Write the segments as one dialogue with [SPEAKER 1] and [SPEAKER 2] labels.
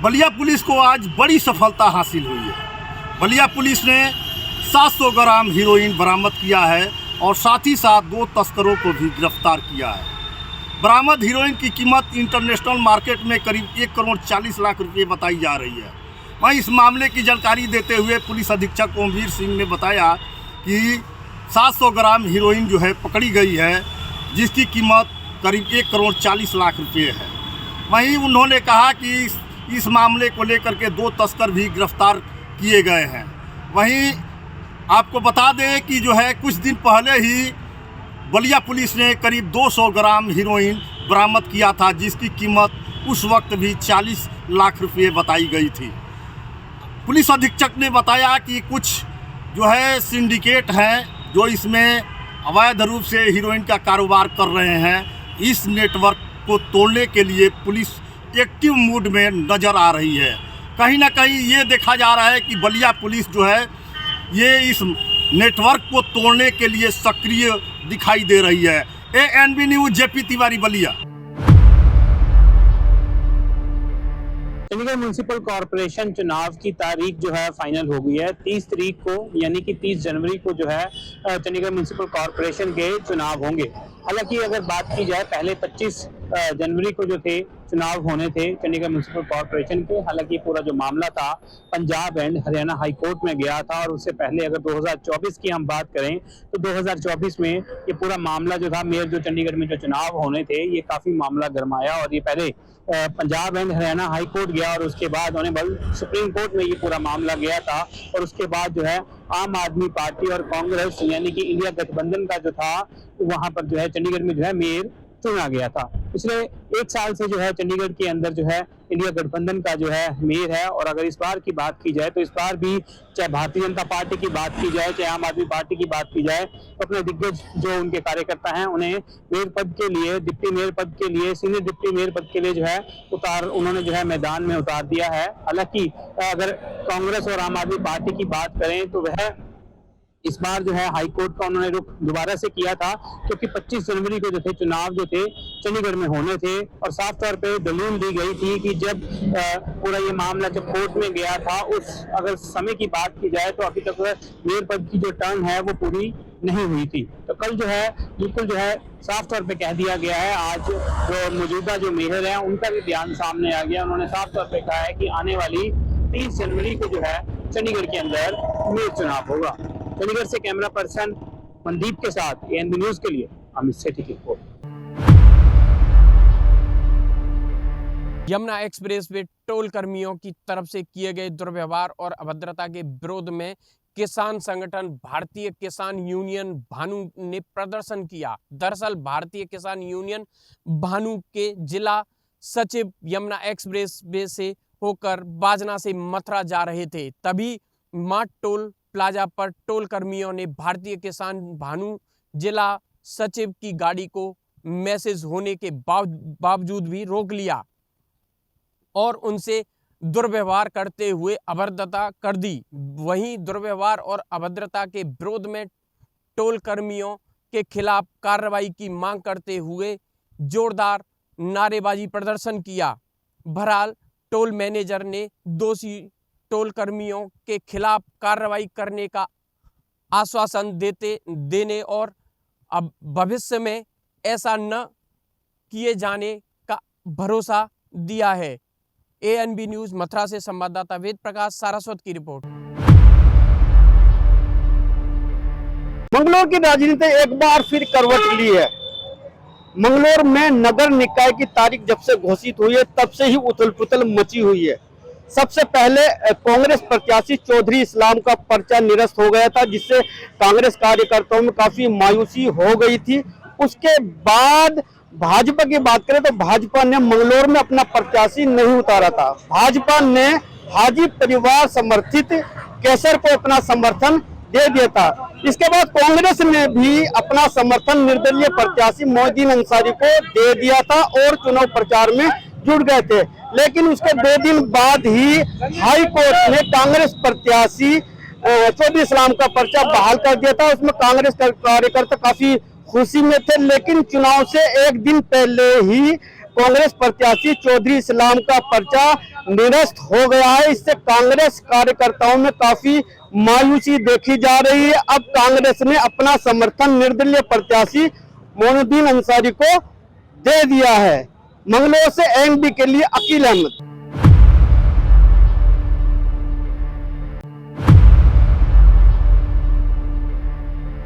[SPEAKER 1] Ballia police को आज बड़ी सफलता हासिल हुई है। बलिया पुलिस ने 700 ग्राम हीरोइन बरामद किया है और साथ ही साथ 2 तस्करों को भी गिरफ्तार किया है। बरामद हीरोइन की कीमत इंटरनेशनल मार्केट में करीब 1 करोड़ 40 लाख रुपये बताई जा रही है। वहीं इस मामले की जानकारी देते हुए पुलिस अधीक्षक ओमवीर सिंह ने बताया कि 700 ग्राम हीरोइन जो है पकड़ी गई है, जिसकी कीमत करीब 1 करोड़ 40 लाख रुपये है। वहीं उन्होंने कहा कि इस मामले को लेकर के 2 तस्कर भी गिरफ्तार किए गए हैं। वहीं आपको बता दें कि जो है कुछ दिन पहले ही बलिया पुलिस ने करीब 200 ग्राम हीरोइन बरामद किया था, जिसकी कीमत उस वक्त भी 40 लाख रुपये बताई गई थी। पुलिस अधीक्षक ने बताया कि कुछ जो है सिंडिकेट हैं जो इसमें अवैध रूप से हीरोइन का कारोबार कर रहे हैं। इस नेटवर्क को तोड़ने के लिए पुलिस एक्टिव मूड में नज़र आ रही है। कहीं ना कहीं ये देखा जा रहा है कि बलिया पुलिस जो है ये इस नेटवर्क को तोड़ने के लिए सक्रिय दिखाई दे रही है। ANB news JP Tiwari Ballia.
[SPEAKER 2] Chandigarh municipal corporation चुनाव की तारीख जो है फाइनल हो गई है। 30 तारीख को यानी कि 30 जनवरी को जो है चंडीगढ़ म्युनिसिपल कॉरपोरेशन के चुनाव होंगे। हालांकि अगर बात की जाए पहले 25 जनवरी को जो थे चुनाव होने थे चंडीगढ़ म्युनिसिपल कॉरपोरेशन के। हालांकि पूरा जो मामला था Punjab and Haryana high court में गया था और उससे पहले अगर 2024 की हम बात करें तो 2024 में ये पूरा मामला जो था मेयर जो चंडीगढ़ में जो चुनाव होने थे ये काफ़ी मामला गरमाया और ये पहले Punjab and Haryana high court गया और उसके बाद होने बल सुप्रीम कोर्ट में ये पूरा मामला गया था। और उसके बाद जो है आम आदमी पार्टी और कांग्रेस यानी कि इंडिया गठबंधन का जो था वहां पर जो है चंडीगढ़ में जो है मेयर चुना गया था। पिछले 1 साल से जो है चंडीगढ़ के अंदर जो है इंडिया गठबंधन का जो है मेयर है। और अगर इस बार की बात की जाए तो इस बार भी चाहे भारतीय जनता पार्टी की बात की जाए चाहे आम आदमी पार्टी की बात की जाए तो अपने दिग्गज जो उनके कार्यकर्ता हैं उन्हें मेयर पद के लिए, डिप्टी मेयर पद के लिए, सीनियर डिप्टी मेयर पद के लिए जो है उन्होंने जो है मैदान में उतार दिया है। हालांकि अगर कांग्रेस और आम आदमी पार्टी की बात करें तो वह इस बार जो है हाई कोर्ट का उन्होंने रुख दोबारा से किया था क्योंकि 25 जनवरी को जो थे चुनाव जो थे चंडीगढ़ में होने थे और साफ तौर पे दलील दी गई थी कि जब पूरा ये मामला जब कोर्ट में गया था उस अगर समय की बात की जाए तो अभी तक मेयर पद की जो टर्म है वो पूरी नहीं हुई थी। तो कल जो है बिल्कुल जो है साफ तौर पे कह दिया गया है। आज जो मौजूदा जो मेयर है उनका भी बयान सामने आ गया। उन्होंने साफ तौर पे कहा है कि आने वाली 30 जनवरी को जो है चंडीगढ़ के अंदर मेयर चुनाव होगा। चंडीगढ़ से कैमरा पर्सन मनदीप के साथ ANB न्यूज़ के लिए अमित सेठी की report.
[SPEAKER 3] Yamuna express way toll कर्मियों की तरफ से किए गए दुर्व्यवहार और अभद्रता के विरोध में किसान संगठन भारतीय किसान यूनियन भानु ने प्रदर्शन किया। दरअसल भारतीय किसान यूनियन भानु के जिला सचिव यमुना एक्सप्रेस वे से होकर बाजना से मथुरा जा रहे थे, तभी माट टोल प्लाजा पर टोल कर्मियों ने भारतीय किसान भानु जिला सचिव की गाड़ी को मैसेज होने के बावजूद भी रोक लिया और उनसे दुर्व्यवहार करते हुए अभद्रता कर दी। वहीं दुर्व्यवहार और अभद्रता के विरोध में टोल कर्मियों के खिलाफ कार्रवाई की मांग करते हुए जोरदार नारेबाजी प्रदर्शन किया। बहरहाल टोल मैनेजर ने दोषी टोल कर्मियों के खिलाफ कार्रवाई करने का आश्वासन देने और अब भविष्य में ऐसा न किए जाने का भरोसा दिया है। ANB न्यूज़ मथुरा से संवाददाता वेद प्रकाश सारस्वत की रिपोर्ट।
[SPEAKER 4] मंगलौर की राजनीति एक बार फिर करवट ली है। मंगलौर में नगर निकाय की तारीख जब से घोषित हुई है तब से ही उथल पुथल मची हुई है। सबसे पहले कांग्रेस प्रत्याशी चौधरी इस्लाम का पर्चा निरस्त हो गया था, जिससे कांग्रेस कार्यकर्ताओं में काफी मायूसी हो गई थी। उसके बाद भाजपा की बात करें तो भाजपा ने मंगलौर में अपना प्रत्याशी नहीं उतारा था। भाजपा ने हाजी परिवार समर्थित कैसर को अपना समर्थन दे दिया था। इसके बाद कांग्रेस ने भी अपना समर्थन निर्दलीय प्रत्याशी मोहद्दीन अंसारी को दे दिया था और चुनाव प्रचार में जुड़ गए थे। लेकिन उसके 2 दिन बाद ही हाई कोर्ट ने कांग्रेस प्रत्याशी चौधरी इस्लाम का पर्चा बहाल कर दिया था। उसमें कांग्रेस कार्यकर्ता काफी खुशी में थे, लेकिन चुनाव से 1 दिन पहले ही कांग्रेस प्रत्याशी चौधरी इस्लाम का पर्चा निरस्त हो गया है। इससे कांग्रेस कार्यकर्ताओं में काफी मायूसी देखी जा रही है। अब कांग्रेस ने अपना समर्थन निर्दलीय प्रत्याशी मोइनुद्दीन अंसारी को दे दिया है। मंगलौर से एमबी के लिए अकील अहमद।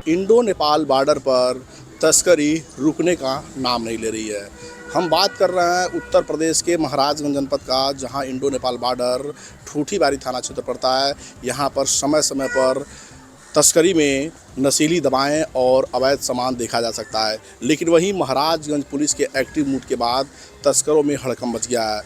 [SPEAKER 5] इंडो नेपाल बॉर्डर पर तस्करी रुकने का नाम नहीं ले रही है। हम बात कर रहे हैं उत्तर प्रदेश के महाराजगंज जनपद का, जहां इंडो नेपाल बॉर्डर ठूठीबारी थाना क्षेत्र पड़ता है। यहां पर समय समय पर तस्करी में नशीली दवाएं और अवैध सामान देखा जा सकता है। लेकिन वहीं महाराजगंज पुलिस के एक्टिव मूड के बाद तस्करों में हड़कंप मच गया है।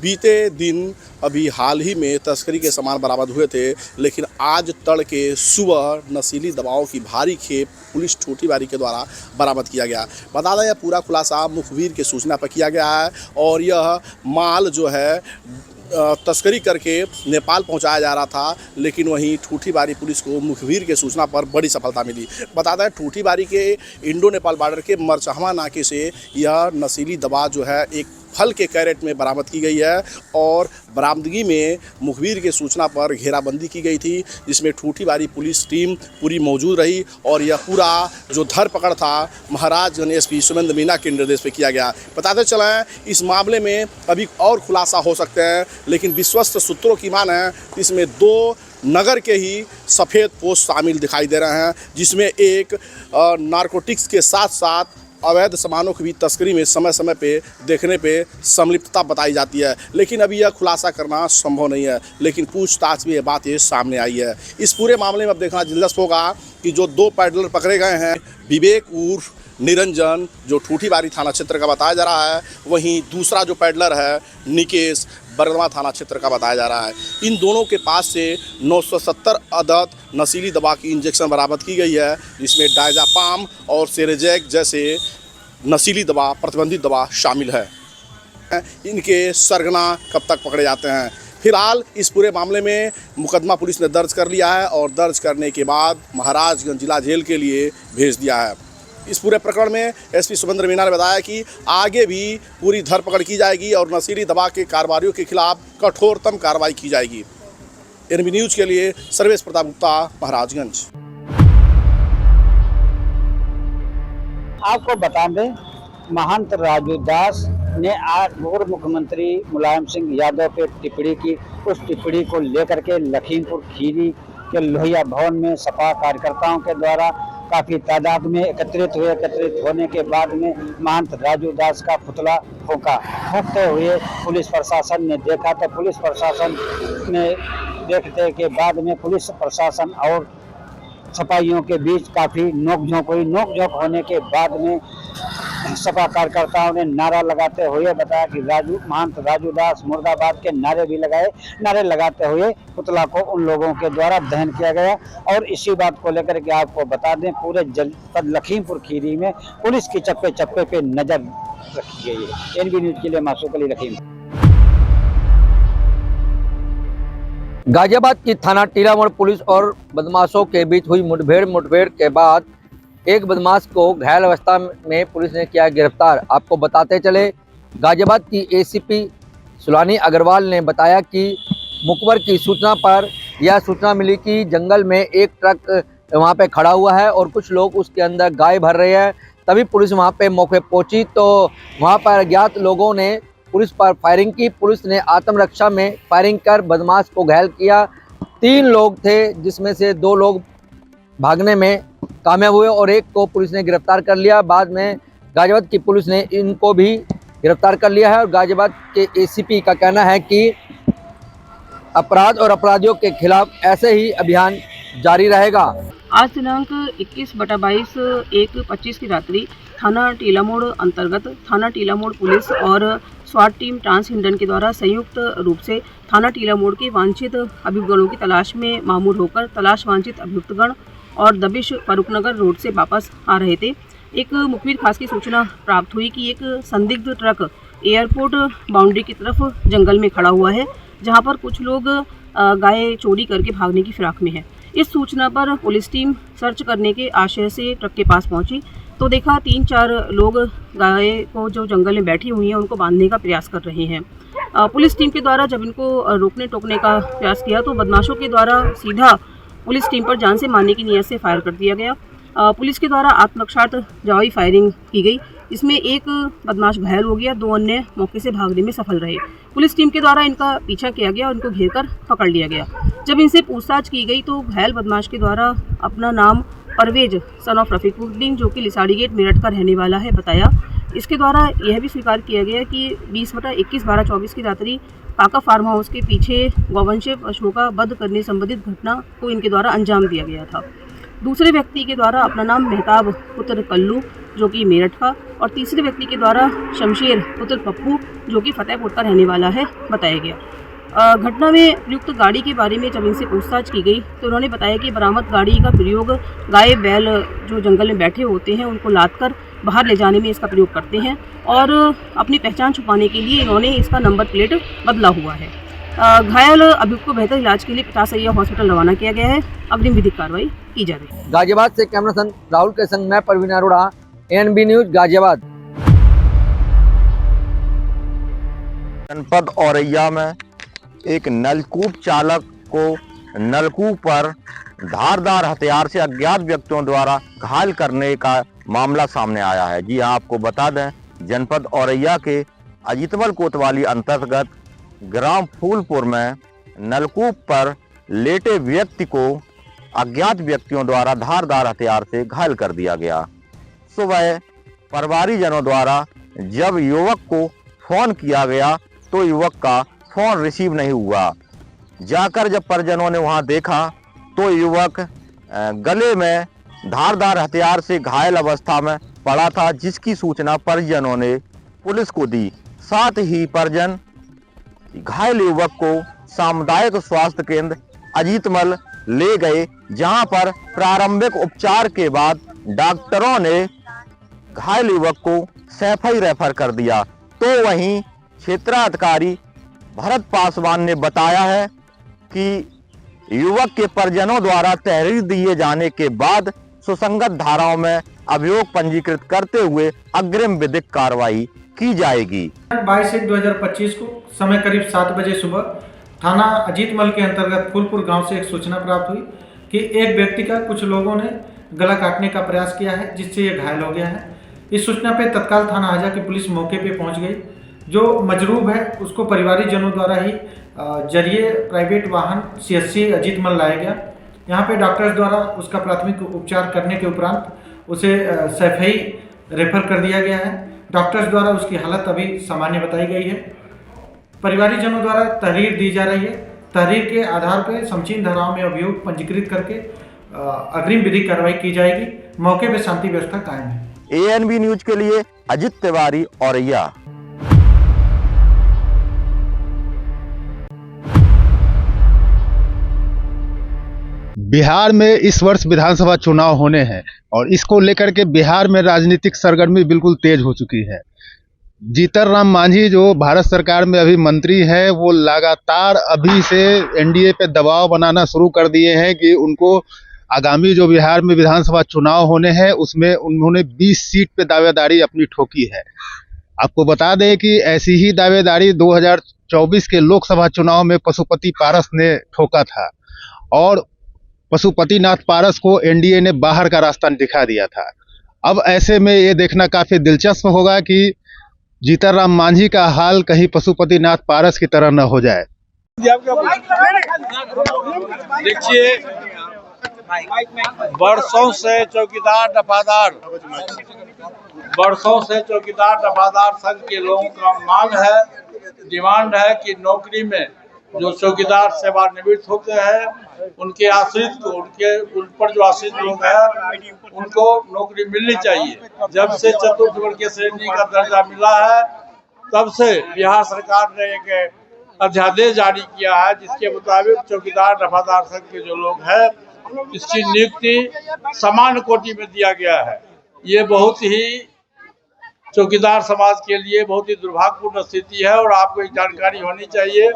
[SPEAKER 5] बीते दिन अभी हाल ही में तस्करी के सामान बरामद हुए थे, लेकिन आज तड़के सुबह नशीली दवाओं की भारी खेप पुलिस ठूठीबारी के द्वारा बरामद किया गया। बता दें, यह पूरा खुलासा मुखबिर की सूचना पर किया गया है और यह माल जो है तस्करी करके नेपाल पहुंचाया जा रहा था। लेकिन वहीं ठूठीबारी पुलिस को मुखबिर के सूचना पर बड़ी सफलता मिली। बता दें, ठूठीबारी के इंडो नेपाल बॉर्डर के मरचहवा नाके से यह नशीली दवा जो है एक फल के कैरेट में बरामद की गई है और बरामदगी में मुखबिर के सूचना पर घेराबंदी की गई थी, जिसमें ठूठीबारी पुलिस टीम पूरी मौजूद रही और यह पूरा जो धरपकड़ था महाराजगंज एसपी सुमेंद्र मीना के निर्देश पे किया गया। बताते चलें, इस मामले में अभी और खुलासा हो सकते हैं, लेकिन विश्वस्त सूत्रों की माने इसमें 2 नगर के ही सफ़ेद पोस्ट शामिल दिखाई दे रहे हैं, जिसमें एक नारकोटिक्स के साथ साथ अवैध सामानों की भी तस्करी में समय समय पे देखने पे संलिप्तता बताई जाती है। लेकिन अभी यह खुलासा करना संभव नहीं है, लेकिन पूछताछ में ये बात ये सामने आई है। इस पूरे मामले में अब देखना दिलचस्प होगा कि जो 2 पैडलर पकड़े गए हैं, विवेक उर्फ निरंजन जो ठूठीबारी थाना क्षेत्र का बताया जा रहा है, वहीं दूसरा जो पैडलर है निकेश बरदवा थाना क्षेत्र का बताया जा रहा है। इन दोनों के पास से 970 अदद नशीली दवा की इंजेक्शन बरामद की गई है, जिसमें डायजापाम और सेरेजैक जैसे नशीली दवा, प्रतिबंधित दवा शामिल है। इनके सरगना कब तक पकड़े जाते हैं? फिलहाल इस पूरे मामले में मुकदमा पुलिस ने दर्ज कर लिया है और दर्ज करने के बाद महाराजगंज जिला जेल के लिए भेज दिया है। इस पूरे प्रकरण में एसपी सुमेंद्र मीना ने बताया कि आगे भी पूरी धरपकड़ की जाएगी और नशीली दवा के कारोबारियों के खिलाफ कठोरतम कार्रवाई की जाएगी। एनबी न्यूज़ के लिए सर्वेश प्रताप गुप्ता, महाराजगंज।
[SPEAKER 6] आपको बता दें, महंत राजू दास ने आज पूर्व मुख्यमंत्री मुलायम सिंह यादव पे टिप्पणी की। उस टिप्पणी को लेकर के लखीमपुर खीरी के लोहिया भवन में सपा कार्यकर्ताओं के द्वारा काफ़ी तादाद में एकत्रित होने के बाद में महंत राजू दास का पुतला फूंकते हुए पुलिस प्रशासन ने देखा। तो पुलिस प्रशासन ने देखने के बाद में पुलिस प्रशासन और सपाइयों के बीच काफ़ी नोकझोंक हुई। नोकझोंक होने के बाद में सपा कार्यकर्ताओं ने नारा लगाते हुए बताया कि महंत राजू दास मुर्दाबाद के नारे भी लगाए। नारे लगाते हुए पुतला को उन लोगों के द्वारा दहन किया गया। और इसी बात को लेकर के आपको बता दें, पूरे जनपद लखीमपुर खीरी में पुलिस की चप्पे चप्पे पे नजर रखी गई है। एनबी न्यूज़ के लिए मासूक अली, लखीमपुर।
[SPEAKER 7] गाजियाबाद की थाना टीलामोड़ पुलिस और बदमाशों के बीच हुई मुठभेड़ के बाद एक बदमाश को घायल अवस्था में पुलिस ने किया गिरफ्तार। आपको बताते चले, गाजियाबाद की एसीपी सुलानी अग्रवाल ने बताया कि मुखबर की सूचना पर यह सूचना मिली कि जंगल में एक ट्रक वहां पे खड़ा हुआ है और कुछ लोग उसके अंदर गाय भर रहे हैं। तभी पुलिस वहां पे मौके पहुंची तो वहां पर अज्ञात लोगों ने पुलिस पर फायरिंग की। पुलिस ने आत्मरक्षा में फायरिंग कर बदमाश को घायल किया। 3 लोग थे, जिसमें से 2 लोग भागने में कामयाब हुए और एक को पुलिस ने गिरफ्तार कर लिया। बाद में गाजियाबाद की पुलिस ने इनको भी गिरफ्तार कर लिया है और गाजियाबाद के एसीपी का कहना है कि अपराध और अपराधियों के खिलाफ ऐसे ही अभियान जारी रहेगा।
[SPEAKER 8] आज दिनांक 21/22/1/25 की रात्रि थाना टीलामोड़ अंतर्गत थाना टीलामोड़ पुलिस और स्वाट टीम ट्रांस हिंडन के द्वारा संयुक्त रूप से थाना टीलामोड़ के वांछित अभियुक्तगणों की तलाश में मामूर होकर तलाश वांछित अभियुक्तगण और दबिश फरुखनगर रोड से वापस आ रहे थे। एक मुखबिर खास की सूचना प्राप्त हुई कि एक संदिग्ध ट्रक एयरपोर्ट बाउंड्री की तरफ जंगल में खड़ा हुआ है, जहां पर कुछ लोग गाय चोरी करके भागने की फिराक में है। इस सूचना पर पुलिस टीम सर्च करने के आशय से ट्रक के पास पहुंची। तो देखा 3-4 लोग गाय को जो जंगल में बैठी हुई हैं उनको बांधने का प्रयास कर रहे हैं। पुलिस टीम के द्वारा जब इनको रोकने टोकने का प्रयास किया तो बदमाशों के द्वारा सीधा पुलिस टीम पर जान से मारने की नीयत से फायर कर दिया गया। पुलिस के द्वारा आत्मरक्षार्थ जवाबी फायरिंग की गई। इसमें एक बदमाश घायल हो गया, 2 अन्य मौके से भागने में सफल रहे। पुलिस टीम के द्वारा इनका पीछा किया गया और इनको घेरकर पकड़ लिया गया। जब इनसे पूछताछ की गई तो घायल बदमाश के द्वारा अपना नाम परवेज सन ऑफ रफीकुद्दीन जो कि लिसाड़ी गेट मेरठ का रहने वाला है बताया। इसके द्वारा यह भी स्वीकार किया गया कि 20/21/12/24 की रात्रि पाका फार्म हाउस के पीछे गौवंश पशुओं का वध करने संबंधित घटना को इनके द्वारा अंजाम दिया गया था। दूसरे व्यक्ति के द्वारा अपना नाम मेहताब पुत्र कल्लू जो कि मेरठ का और तीसरे व्यक्ति के द्वारा शमशेर पुत्र पप्पू जो कि फतेहपुर का रहने वाला है बताया गया। घटना में प्रयुक्त गाड़ी के बारे में जब इनसे पूछताछ की गई तो उन्होंने बताया कि बरामद गाड़ी का प्रयोग गाय बैल जो जंगल में बैठे होते हैं उनको लादकर बाहर ले जाने में इसका प्रयोग करते हैं और अपनी पहचान छुपाने के लिए इन्होंने इसका नंबर प्लेट बदला हुआ है। घायल अभियुक्त को बेहतर इलाज के लिए 50 सैया हॉस्पिटल रवाना किया गया है। अग्रिम विधिक कार्रवाई की जा रही है।
[SPEAKER 7] गाजियाबाद से कैमरा पर्सन राहुल के संग मैं परवीन अरोड़ा, एएनबी न्यूज गाजियाबाद।
[SPEAKER 9] जनपद औरैया में एक नलकूप चालक को नलकूप पर धारदार हथियार से अज्ञात व्यक्तियों द्वारा घायल करने का मामला सामने आया है। जी हाँ, आपको बता दें, जनपद औरैया के अजीतमल कोतवाली अंतर्गत ग्राम फूलपुर में नलकूप पर लेटे व्यक्ति को अज्ञात व्यक्तियों द्वारा धारदार हथियार से घायल कर दिया गया। सुबह परिवारीजनों द्वारा जब युवक को फोन किया गया तो युवक का फोन रिसीव नहीं हुआ। जाकर जब परिजनों ने वहां देखा तो युवक गले में धारदार हथियार से घायल अवस्था में पड़ा था, जिसकी सूचना परिजनों ने पुलिस को दी। साथ ही परिजन घायल युवक को सामुदायिक स्वास्थ्य केंद्र अजीतमल ले गए, जहां पर प्रारंभिक उपचार के बाद डॉक्टरों ने घायल युवक को सैफई रेफर कर दिया। तो वहीं क्षेत्राधिकारी भरत पासवान ने बताया है कि युवक के परिजनों द्वारा तहरीर दिए जाने के बाद सुसंगत धाराओं में अभियोग पंजीकृत करते हुए अग्रिम विधिक कार्रवाई की जाएगी।
[SPEAKER 10] 22/1/2025 को समय करीब 7 बजे सुबह थाना अजीतमल के अंतर्गत फूलपुर गांव से एक सूचना प्राप्त हुई कि एक व्यक्ति का कुछ लोगों ने गला काटने का प्रयास किया है, जिससे ये घायल हो गया है। इस सूचना पे तत्काल थाना हाजा की पुलिस मौके पे पहुंच गई। जो मजरूब है उसको परिवारीजनों द्वारा ही जरिए प्राइवेट वाहन CHC अजीतमल लाया गया। यहाँ पे डॉक्टर्स द्वारा उसका प्राथमिक उपचार करने के उपरांत उसे सैफई रेफर कर दिया गया है। डॉक्टर्स द्वारा उसकी हालत अभी सामान्य बताई गई है। परिवारीजनों द्वारा तहरीर दी जा रही है। तहरीर के आधार पर समुचीन धाराओं में अभियोग पंजीकृत करके अग्रिम विधिक कार्रवाई की जाएगी। मौके पर शांति व्यवस्था कायम है।
[SPEAKER 9] ANB न्यूज के लिए अजित तिवारी, औरैया।
[SPEAKER 11] बिहार में इस वर्ष विधानसभा चुनाव होने हैं और इसको लेकर के बिहार में राजनीतिक सरगर्मी बिल्कुल तेज हो चुकी है। जीतन राम मांझी जो भारत सरकार में अभी मंत्री है, वो लगातार अभी से NDA पे दबाव बनाना शुरू कर दिए हैं कि उनको आगामी जो बिहार में विधानसभा चुनाव होने हैं उसमें उन्होंने 20 सीट पे दावेदारी अपनी ठोकी है। आपको बता दें कि ऐसी ही दावेदारी 2024 के लोकसभा चुनाव में पशुपति पारस ने ठोका था और पशुपतिनाथ पारस को NDA ने बाहर का रास्ता दिखा दिया था। अब ऐसे में ये देखना काफी दिलचस्प होगा कि जीतन राम मांझी का हाल कहीं पशुपतिनाथ पारस की तरह न हो जाए।
[SPEAKER 12] देखिए, बरसों से चौकीदार दफादार संघ के लोगों का मांग है, डिमांड है कि नौकरी में जो चौकीदार सेवानिवृत्त होते हैं उनके आश्रित को उन पर जो आश्रित लोग हैं उनको नौकरी मिलनी चाहिए। जब से चतुर्थ वर्गीय श्रेणी का दर्जा मिला है तब से बिहार सरकार ने एक अध्यादेश जारी किया है, जिसके मुताबिक चौकीदार दफादार संघ के जो लोग हैं इसकी नियुक्ति समान कोटि में दिया गया है। ये बहुत ही चौकीदार समाज के लिए बहुत ही दुर्भाग्यपूर्ण स्थिति है और आपको एक जानकारी होनी चाहिए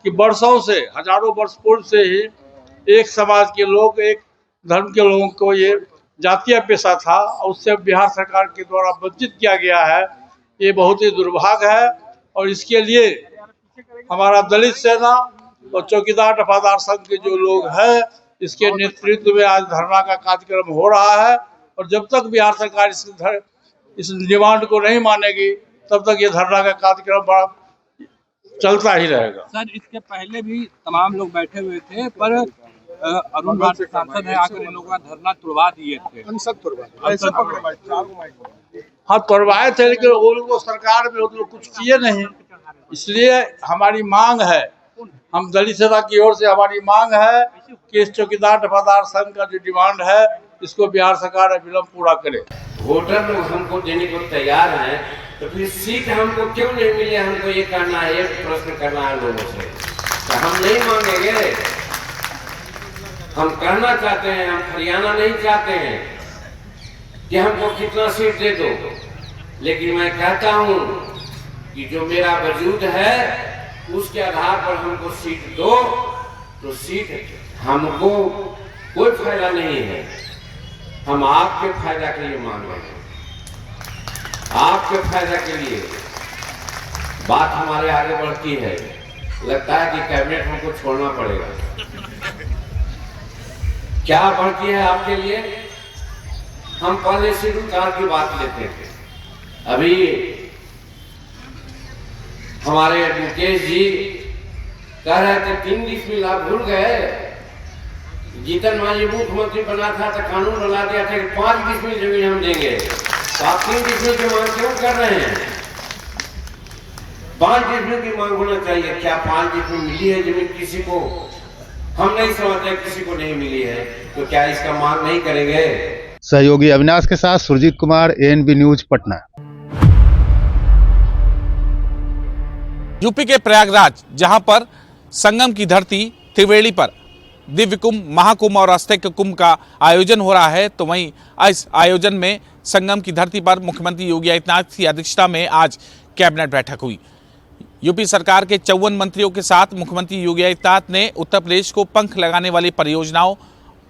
[SPEAKER 12] कि वर्षों से, हजारों वर्ष पूर्व से ही एक समाज के लोग, एक धर्म के लोगों को ये जातीय पेशा था, उससे बिहार सरकार के द्वारा वंचित किया गया है। ये बहुत ही दुर्भाग्य है और इसके लिए हमारा दलित सेना और चौकीदार दफादार संघ के जो लोग हैं, इसके नेतृत्व में आज धरना का कार्यक्रम हो रहा है। और जब तक बिहार सरकार इस डिमांड को नहीं मानेगी, तब तक ये धरना का कार्यक्रम बड़ा चलता ही रहेगा।
[SPEAKER 13] सर, इसके पहले भी तमाम लोग बैठे हुए थे, पर अरुण भारती सांसद है आकर इन लोगों का धरना तुड़वा दिए थे।
[SPEAKER 12] हाँ, तुड़वाए थे, लेकिन वो लोग सरकार में वो लोग कुछ किए नहीं। इसलिए हमारी मांग है, हम दलित सेना की ओर से हमारी मांग है कि इस चौकीदार दफादार संघ का जो डिमांड है, इसको बिहार सरकार अविलंब पूरा करे।
[SPEAKER 14] वोटर लोग हमको देने को तैयार हैं, तो फिर सीट हमको क्यों नहीं मिले? हमको ये करना है, ये प्रश्न करना है लोगों से। तो हम नहीं मांगेंगे, हम करना चाहते हैं, हम हरियाणा नहीं चाहते हैं कि हमको कितना सीट दे दो, लेकिन मैं कहता हूँ कि जो मेरा वजूद है उसके आधार पर हमको सीट दो। तो सीट हमको कोई फायदा नहीं है, हम आपके फायदा के लिए मांग रहे हैं, आपके फायदा के लिए बात हमारे आगे बढ़ती है। लगता है कि कैबिनेट हमको छोड़ना पड़ेगा। क्या बढ़ती है आपके लिए? हम पहले शेड्यूल कास्ट की बात लेते थे, अभी हमारे मुकेश जी कह रहे थे 3 डिसमिल, आप भूल गए? जीतन मांझी मुख्यमंत्री बना था तो कानून बना दिया था कि 5 डिसमिल जमीन हम देंगे, तो आप 3 डिसमिल की मांग क्यों कर रहे हैं? 5 डिसमिल की मांग होना चाहिए। क्या 5 डिसमिल मिली है जमीन किसी को? हम नहीं समझते किसी को नहीं मिली है, तो क्या इसका मांग नहीं करेंगे?
[SPEAKER 11] सहयोगी अविनाश के साथ Surjeet Kumar, ANB news, Patna.
[SPEAKER 15] UP के प्रयागराज, जहां पर संगम की धरती त्रिवेणी पर दिव्य कुंभ, महाकुंभ और अस्थैक्य कुंभ का आयोजन हो रहा है, तो वहीं इस आयोजन में संगम की धरती पर मुख्यमंत्री योगी आदित्यनाथ की अध्यक्षता में आज कैबिनेट बैठक हुई। यूपी सरकार के 54 मंत्रियों के साथ मुख्यमंत्री योगी आदित्यनाथ ने उत्तर प्रदेश को पंख लगाने वाली परियोजनाओं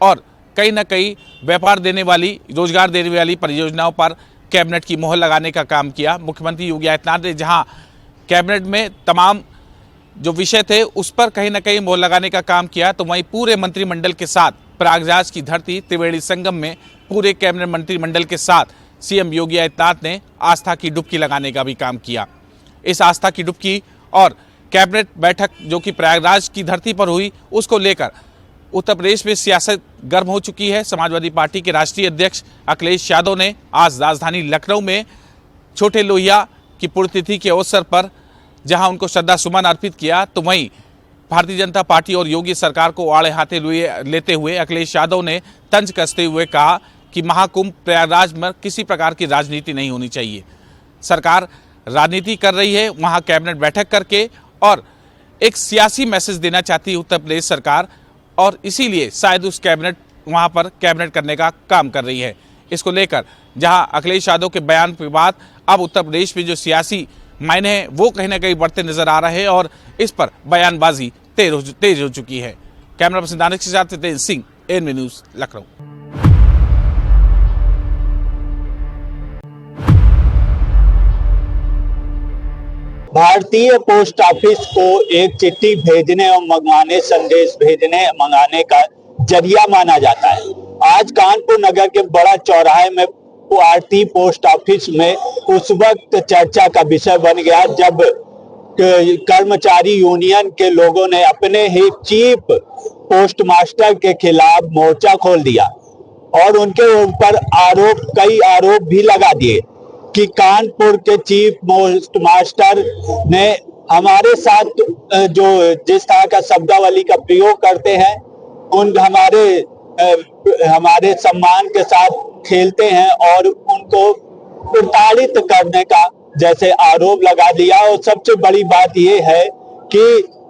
[SPEAKER 15] और कहीं न कहीं व्यापार देने वाली, रोजगार देने वाली परियोजनाओं पर कैबिनेट की मोहर लगाने का काम किया। मुख्यमंत्री योगी आदित्यनाथ ने जहां कैबिनेट में तमाम जो विषय थे उस पर कहीं न कहीं मोहर लगाने का काम किया, तो वहीं पूरे मंत्रिमंडल के साथ प्रयागराज की धरती त्रिवेणी संगम में पूरे कैबिनेट मंत्रिमंडल के साथ सीएम योगी आदित्यनाथ ने आस्था की डुबकी लगाने का भी काम किया। इस आस्था की डुबकी और कैबिनेट बैठक जो कि प्रयागराज की धरती पर हुई, उसको लेकर उत्तर प्रदेश में सियासत गर्म हो चुकी है। समाजवादी पार्टी के राष्ट्रीय अध्यक्ष अखिलेश यादव ने आज राजधानी लखनऊ में छोटे लोहिया की पुण्यतिथि के अवसर पर जहां उनको श्रद्धा सुमन अर्पित किया, तो वहीं भारतीय जनता पार्टी और योगी सरकार को आड़े हाथे लेते हुए अखिलेश यादव ने तंज कसते हुए कहा कि महाकुंभ प्रयागराज में किसी प्रकार की राजनीति नहीं होनी चाहिए। सरकार राजनीति कर रही है वहां कैबिनेट बैठक करके, और एक सियासी मैसेज देना चाहती है उत्तर प्रदेश सरकार, और इसीलिए शायद उस कैबिनेट वहां पर कैबिनेट करने का काम कर रही है। इसको लेकर जहां अखिलेश यादव के बयान के बाद अब उत्तर प्रदेश में जो सियासी मायने हैं वो कहीं ना कहीं बढ़ते नजर आ रहे हैं और इस पर बयानबाजी तेज हो चुकी है। कैमरा पर्सन दानिश के साथ तेज सिंह, एएनबी न्यूज, लखनऊ।
[SPEAKER 16] भारतीय पोस्ट ऑफिस को एक चिट्ठी भेजने और मंगवाने, संदेश मंगाने का जरिया माना जाता है। आज कानपुर नगर के बड़ा चौराहे में भारतीय पोस्ट ऑफिस में उस वक्त चर्चा का विषय बन गया जब कर्मचारी यूनियन के लोगों ने अपने ही चीफ पोस्ट मास्टर के खिलाफ मोर्चा खोल दिया और उनके ऊपर कई आरोप भी लगा दिए कि कानपुर के चीफ पोस्ट मास्टर ने हमारे साथ जो जिस तरह का शब्दावली का प्रयोग करते हैं, हमारे सम्मान के साथ खेलते हैं और उनको प्रताड़ित करने का जैसे आरोप लगा दिया। और सबसे बड़ी बात यह है कि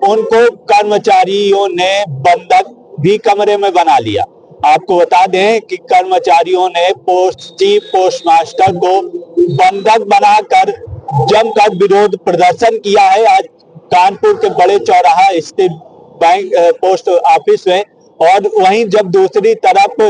[SPEAKER 16] उनको कर्मचारियों ने बंधक भी कमरे में बना लिया। आपको बता दें कि कर्मचारियों ने चीफ पोस्ट मास्टर को बंधक बनाकर जमकर विरोध प्रदर्शन किया है आज कानपुर के बड़े चौराहा स्थित बैंक पोस्ट ऑफिस में। और वहीं जब दूसरी तरफ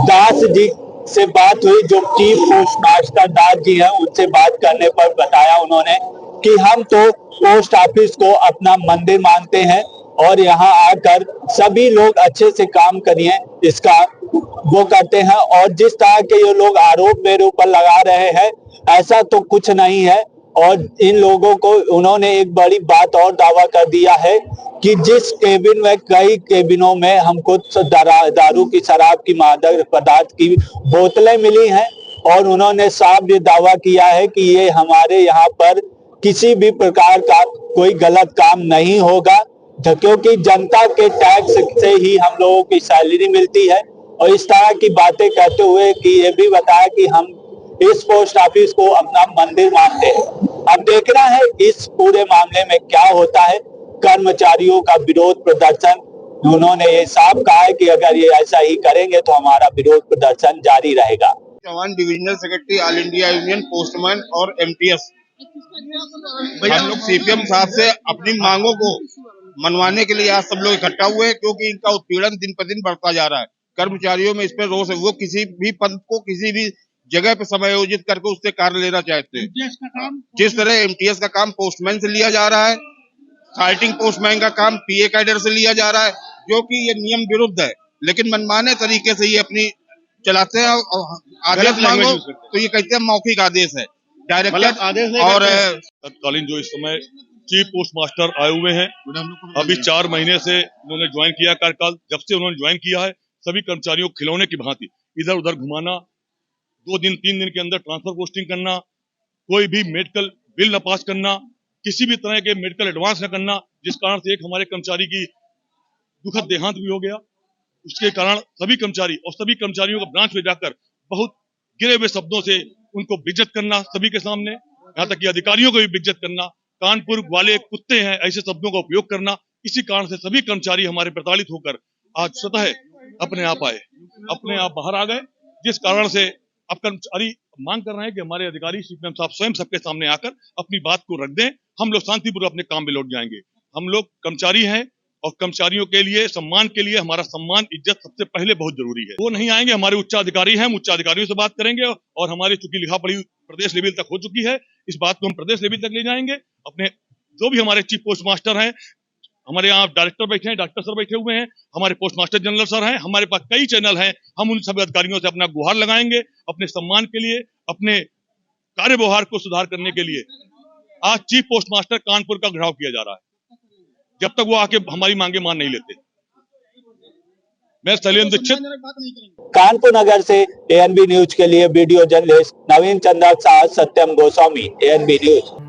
[SPEAKER 16] दास जी से बात हुई, जो chief post master Das ji हैं उनसे बात करने पर बताया उन्होंने कि हम तो पोस्ट ऑफिस को अपना मंदिर मानते हैं और यहाँ आकर सभी लोग अच्छे से काम करिए इसका वो करते हैं, और जिस तरह के ये लोग आरोप मेरे ऊपर लगा रहे हैं ऐसा तो कुछ नहीं है। और इन लोगों को उन्होंने एक बड़ी बात और दावा कर दिया है कि जिस केबिन में कई केबिनों में हमको दारू की, शराब की, मादक पदार्थ की बोतलें मिली हैं, और उन्होंने साफ ये दावा किया है कि ये हमारे यहाँ पर किसी भी प्रकार का कोई गलत काम नहीं होगा, क्योंकि जनता के टैक्स से ही हम लोगों की सैलरी मिलती है। और इस तरह की बातें कहते हुए कि ये भी बताया कि हम इस पोस्ट ऑफिस को अपना मंदिर मानते हैं। अब देखना है इस पूरे मामले में क्या होता है। कर्मचारियों का विरोध प्रदर्शन, उन्होंने ये साफ कहा है कि अगर ये ऐसा ही करेंगे तो हमारा विरोध प्रदर्शन जारी रहेगा।
[SPEAKER 17] जवान divisional secretary all India union postman और एमटीएस हम लोग सीपीएम साहब से अपनी मांगों को मनवाने के लिए आज सब लोग इकट्ठा हुए हैं, क्योंकि इनका उत्पीड़न दिन पर दिन बढ़ता जा रहा है। कर्मचारियों में इस पर रोष है, वो किसी भी पद को किसी भी जगह पे समायोजित करके उससे कार्य लेना चाहते हैं। जिस तरह एमटीएस का काम पोस्टमैन से लिया जा रहा है, साइटिंग पोस्टमैन का काम पीए कैडर से लिया जा रहा है, जो कि ये नियम विरुद्ध है, लेकिन मनमाने तरीके से ये अपनी चलाते हैं। आदेश मांगो तो ये कहते हैं मौखिक आदेश है, डायरेक्ट आदेश। और
[SPEAKER 18] तत्कालीन जो इस समय चीफ पोस्ट मास्टर आए हुए हैं, अभी 4 महीने से उन्होंने ज्वाइन किया कार्यकाल। जब से उन्होंने ज्वाइन किया है सभी कर्मचारियों को खिलौने की भांति इधर उधर घुमाना, 2 दिन 3 दिन के अंदर ट्रांसफर पोस्टिंग करना, कोई भी मेडिकल बिल न पास करना, किसी भी तरह के मेडिकल एडवांस न करना, जिस कारण से एक हमारे कर्मचारी की दुखद देहांत भी हो गया। उसके कारण सभी कर्मचारी और सभी कर्मचारियों को ब्रांच में जाकर बहुत गिरे हुए शब्दों से उनको बेइज्जत करना, सभी के सामने, यहाँ तक कि अधिकारियों को भी बेइज्जत करना, कानपुर वाले कुत्ते हैं ऐसे शब्दों का उपयोग करना। इसी कारण से सभी कर्मचारी हमारे प्रताड़ित होकर आज स्वतः अपने आप आए, अपने आप बाहर आ गए, जिस कारण से अब कर्मचारी मांग कर रहे हैं कि हमारे अधिकारी सीपीएम साहब स्वयं सबके सामने आकर अपनी बात को रख दें। हम लोग शांतिपूर्वक अपने काम में लौट जाएंगे। हम लोग कर्मचारी हैं और कर्मचारियों के लिए, सम्मान के लिए हमारा सम्मान, इज्जत सबसे पहले बहुत जरूरी है। वो नहीं आएंगे, हमारे उच्चाधिकारी हैं, हम उच्चाधिकारियों से बात करेंगे और हमारी चूंकि लिखा पढ़ी प्रदेश लेवल तक हो चुकी है, इस बात को हम प्रदेश लेवल तक ले जाएंगे। अपने जो भी हमारे चीफ पोस्ट मास्टर हैं, हमारे यहाँ डायरेक्टर बैठे हैं, डॉक्टर सर बैठे हुए हैं, हमारे पोस्ट मास्टर जनरल सर हैं, हमारे पास कई चैनल हैं, हम उन सभी अधिकारियों से अपना गुहार लगाएंगे अपने सम्मान के लिए, अपने कार्य व्यवहार को सुधार करने के लिए। आज चीफ पोस्ट मास्टर कानपुर का घेराव किया जा रहा है, जब तक वो आके हमारी मांगे मान नहीं लेते। मैं शैलेंद्र दीक्षित,
[SPEAKER 16] कानपुर नगर से एएनबी न्यूज के लिए वीडियो जर्नलिस्ट नवीन चंद्र साह, सत्यम गोस्वामी, एएनबी न्यूज।